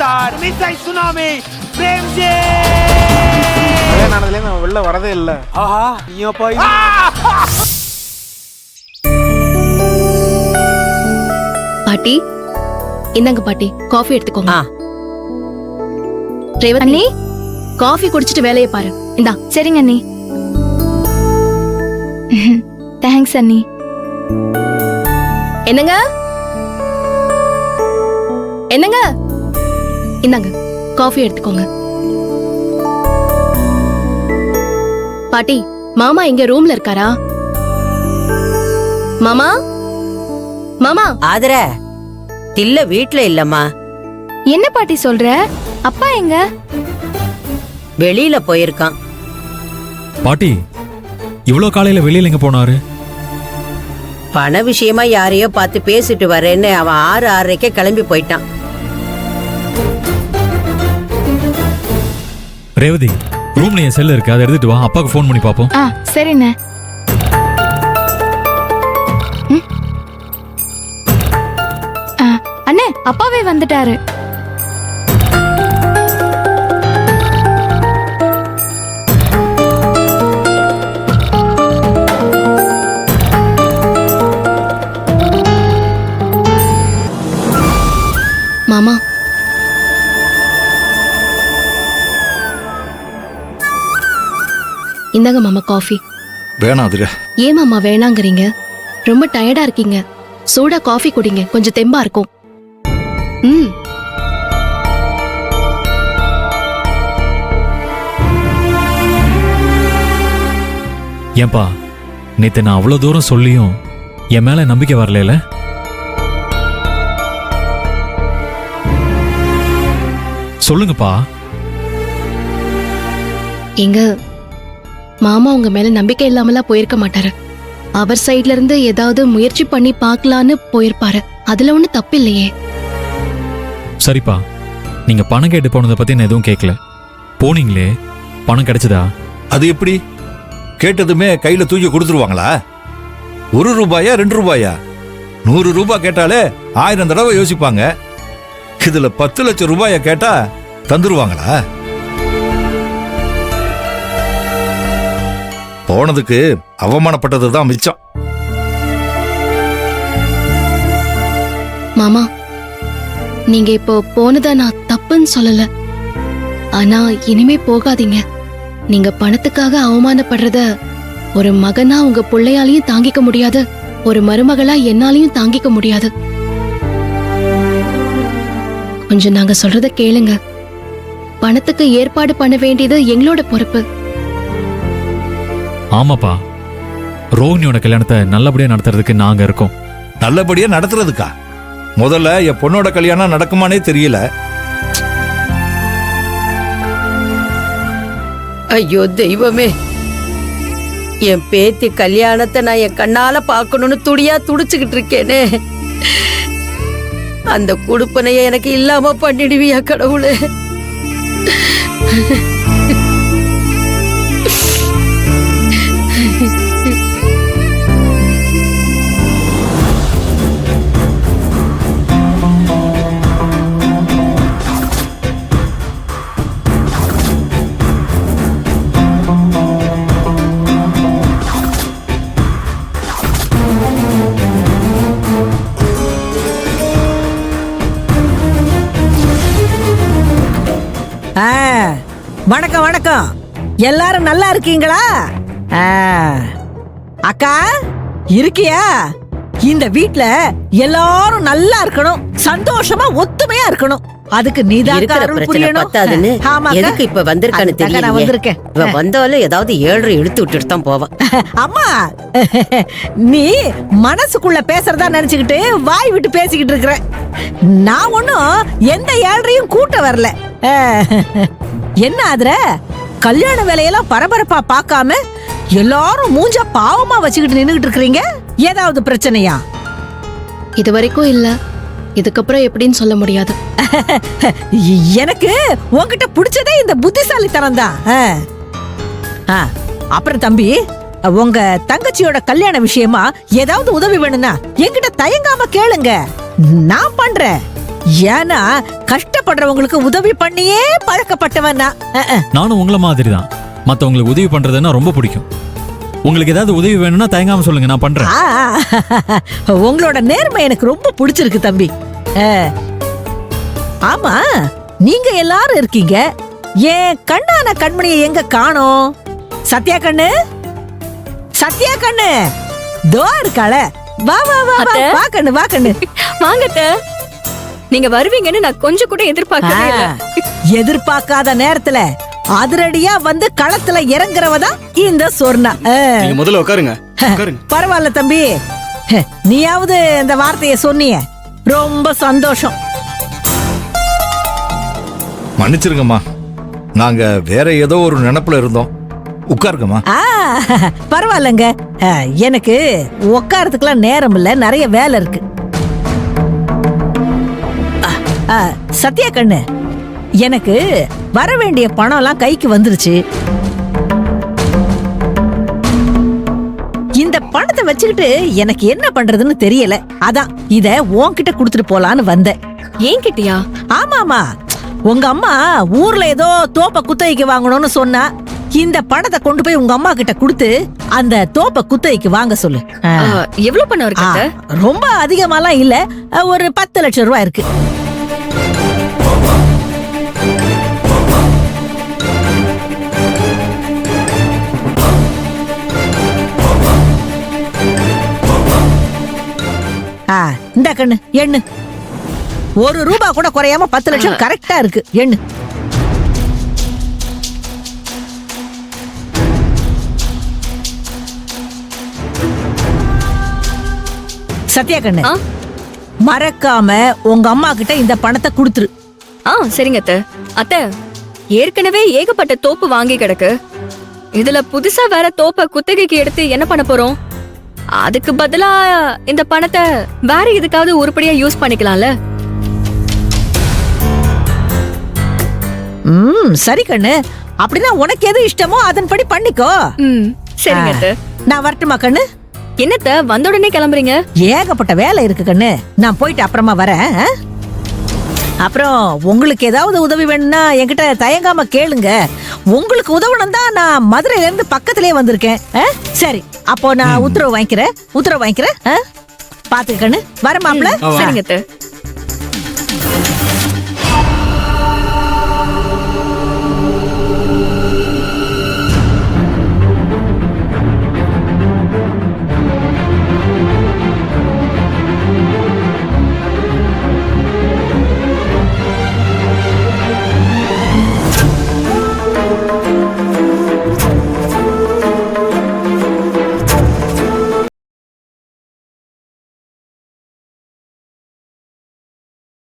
Sir மிஸ்ஸை tsunami Premji நானதுல நான் வெளில வரதே இல்ல. ஆஹா நீயோ போய் பாட்டி இந்தாங்க பாட்டி காஃபி எடுத்துக்கோங்க. ரேவதி அண்ணி காஃபி குடிச்சிட்டு வேலையை பாரு. இந்தா. சரிங்க அண்ணி. தேங்க்ஸ் அண்ணி. என்னங்க என்னங்க இந்தாங்க காஃபி எடுத்துக்கோங்க. பாட்டி மாமா இங்க ரூம்ல இருக்காரா? மாமா மாமா ஆதர தில்ல வீட்ல இல்லம்மா. என்ன பாட்டி சொல்ற? அப்பா எங்க? வெளியில போயிருக்கான். பாட்டி இவ்வளவு காலையில வெளியில எங்க போனாரு? பண விஷயமா யாரையோ பார்த்து பேசிட்டு வரேன்னு அவன் 6:30க்கே கிளம்பி போயிட்டான். ரேவதி ரூம்ல என் செல் இருக்கு, அதை எடுத்துட்டு வா, அப்பாவுக்கு ஃபோன் பண்ணி பாப்போம். சரிண்ணே. அண்ணே அப்பாவே வந்துட்டாரு. மாமா இந்தாங்க மாமா காஃபி. வேணாம் அதுல. ஏன் மாமா வேணாங்கிறீங்க? ரொம்ப டயர்டா இருக்கீங்க, சூடா காஃபி குடிங்க, கொஞ்சம் தெம்பா இருக்கும். ஏன்பா நேத்து நான் அவ்வளவு தூரம் சொல்லியும் என் மேல நம்பிக்கை வரல. சொல்லுங்கப்பா. எங்க மாமா உங்க மேல நம்பிக்கை இல்லாமலாம் போயிருக்க மாட்டாரு. அவர் சைட்ல இருந்து ஏதாவது முயற்சி பண்ணி பார்க்கலான்னு போயிருப்பாரு. அதுல ஒண்ணு தப்பு இல்லையே. சரிப்பா, நீங்க பணம் கேட்டு போனதை பத்தி நான் எதுவும் கேட்கல. போனீங்களே, பணம் கிடைச்சதா? அது எப்படி? கேட்டதுமே கையில தூக்கி கொடுத்துருவாங்களா? 1 ரூபாயா 2 ரூபாயா? 100 ரூபாய் கேட்டாலே 1000 தடவை யோசிப்பாங்க. இதுல 10 லட்சம் ரூபாய கேட்டா தந்துருவாங்களா? போனதுக்கு அவமானப்பட்டதுதான் மிச்சம். மாமா நீங்க இப்போ போனதா நான் தப்புன்னு சொல்லல. ஆனா இனிமே போகாதீங்க. நீங்க பணத்துக்காக அவமானப்படுறத ஒரு மகனா உங்க பிள்ளையாலையும் தாங்கிக்க முடியாது, ஒரு மருமகளா என்னாலையும் தாங்கிக்க முடியாது. கொஞ்சம் நாங்க சொல்றத கேளுங்க. பணத்துக்கு ஏற்பாடு பண்ண வேண்டியது எங்களோட பொறுப்பு. ஆமாப்பா, ரோஹிணியோட கல்யாணத்தை நல்லபடியா நடத்துறதுக்கு நாங்க இருக்கோம். நல்லபடியா நடத்துறதுக்கா? முதல்ல என் பொண்ணோட கல்யாணம் நடக்குமானே தெரியல. ஐயோ தெய்வமே, என் பேத்தி கல்யாணத்தை நான் என் கண்ணால பாக்கணும்னு துடியா துடிச்சுக்கிட்டு இருக்கேனே. அந்த குடுப்பனைய எனக்கு இல்லாம பண்ணிடுவியா கடவுளே? வணக்கம் வணக்கம். எல்லாரும் நல்லா இருக்கீங்களா? அக்கா இருக்கியா? இந்த வீட்ல எல்லாரும் நல்லா இருக்கணும், சந்தோஷமா ஒத்துமையா இருக்கணும். அதுக்கு நீதான் எதுக்கு இப்ப வந்திருக்கான்னு தெரியல. இவ வந்தாலும் ஏதாவது 7 இழுத்து விட்டுட்டு தான் போவான். அம்மா நீ மனசுக்குள்ள பேசுறதா நினைச்சுக்கிட்டு வாய் விட்டு பேசிக்கிட்டு இருக்கிற. நான் ஒன்னும் எந்த 7ஐயும் கூட்ட வரல. என்ன ஆதுர, கல்யாண வேலையெல்லாம் பரபரப்பா பார்க்காம எல்லாரும் மூஞ்ச பாவமா வச்சுக்கிட்டு நின்னுகிட்டு இருக்கீங்க. ஏதாவது பிரச்சனையா? இது வரைக்கும் இல்ல, இதுக்கப்புறம் எப்படின்னு சொல்ல முடியாது. எனக்கு உன்கிட்ட பிடிச்சதே இந்த புத்திசாலித்தனம் தான். அப்புறம் தம்பி, உங்க தங்கச்சியோட கல்யாண விஷயமா ஏதாவது உதவி வேணும்னா என்கிட்ட தயங்காம கேளுங்க, நான் பண்றேன். ஏன்னா கஷ்டப்படுறவங்களுக்கு உதவி பண்ணியே பழக்கப்பட்டவன் நான். நானும் உங்களை மாதிரி தான். மற்றவங்களுக்கு உதவி பண்றதுன்னா ரொம்ப பிடிக்கும். உங்களுக்கு ஏதாவது உதவி வேணும்னா தயங்காம சொல்லுங்க, நான் பண்றேன். உங்களோட நேர்மை எனக்கு ரொம்ப பிடிச்சிருக்கு தம்பி. ஆமா, நீங்க எல்லாரும் இருக்கீங்க, ஏன் கண்ணான கண்மணியை எங்க காணோம்? சத்யா கண்ணு, சத்யா கண்ணு தோ இருக்காள. வா வா வா வா, வா கண்ணு, வா கண்ணு. வாங்கத்த, நீங்க வருவீங்கன்னு நான் கொஞ்சம் கூட எதிர்பார்க்கவே இல்ல. எதிர்பார்க்காத நேரத்துல அதிரடியா வந்து களத்துல இறங்குறவதான் இந்த சொர்ணா. நீங்க முதல்ல உட்காருங்க. உட்காருங்க. பரவாயில்ல தம்பி, நீயாவது இந்த வார்த்தைய சொன்னிய, ரொம்ப சந்தோஷம். மன்னிச்சிருங்கம்மா, நாங்க வேற ஏதோ ஒரு நினைப்புல இருந்தோம். உட்காருங்கம்மா. பரவாயில்லங்க, எனக்கு உட்காரத்துக்குலாம் நேரம் இல்ல, நிறைய வேலை இருக்கு. சத்யா கண்ணு, எனக்கு வர வேண்டிய பணம் எல்லாம் கைக்கு வந்துருச்சு. இந்த பணத்தை வச்சுக்கிட்டு எனக்கு என்ன பண்றதுன்னு தெரியல. அதான் இத உன்கிட்ட குடுத்துட்டு போலான்னு வந்தேன். ஏன் கிட்டியா? ஆமாமா, உங்க அம்மா ஊர்ல ஏதோ தோப்ப குத்தகைக்கு வாங்கணும்னு சொன்னா, இந்த பணத்தை கொண்டு போய் உங்க அம்மா கிட்ட கொடுத்து அந்த தோப்ப குத்தகைக்கு வாங்க சொல்லு. எவ்வளவு பணம் இருக்கு அத்தை? ரொம்ப அதிகமாலாம் இல்ல, ஒரு 10 லட்சம் ரூபாய் இருக்கு. இந்த கண்ணு எண்ணு, 1 ரூபா கூட குறையாம 10 லட்சம் கரெக்டா இருக்கு, எண்ணு. சத்யா கண்ணு, மறக்காம உங்க அம்மா கிட்ட இந்த பணத்தை கொடுத்துரு. சரிங்க அத்தை. அத்தை, ஏற்கனவே ஏகப்பட்ட தோப்பு வாங்கி கிடக்கு. இதுல புதுசா வேற தோப்ப குத்தகைக்கு எடுத்து என்ன பண்ண போறோம்? அதுக்கு பதிலா இந்த பணத்தை வேற எதுக்காவது உருப்படியா யூஸ் பண்ணிக்கலாம்ல. சரி கண்ணு, அப்படின்னா உனக்கு எது இஷ்டமோ அதன்படி பண்ணிக்கோ. சரிங்க அத்தை. நான் வரட்டுமா கண்ணு? என்னத்த வந்த உடனே கிளம்புறீங்க? ஏகப்பட்ட வேலை இருக்கு கண்ணு, நான் போயிட்டு அப்புறமா வரேன். அப்புறம் உங்களுக்கு ஏதாவது உதவி வேணும்னா என்கிட்ட தயங்காம கேளுங்க. உங்களுக்கு உதவணும் தான் நான் மதுரையில இருந்து பக்கத்திலே வந்திருக்கேன். சரி, அப்போ நான் உத்தரவு வாங்கிக்கிறேன். பாத்துக்க கண்ணு, வர மாப்ள. சரிங்க அத்தை.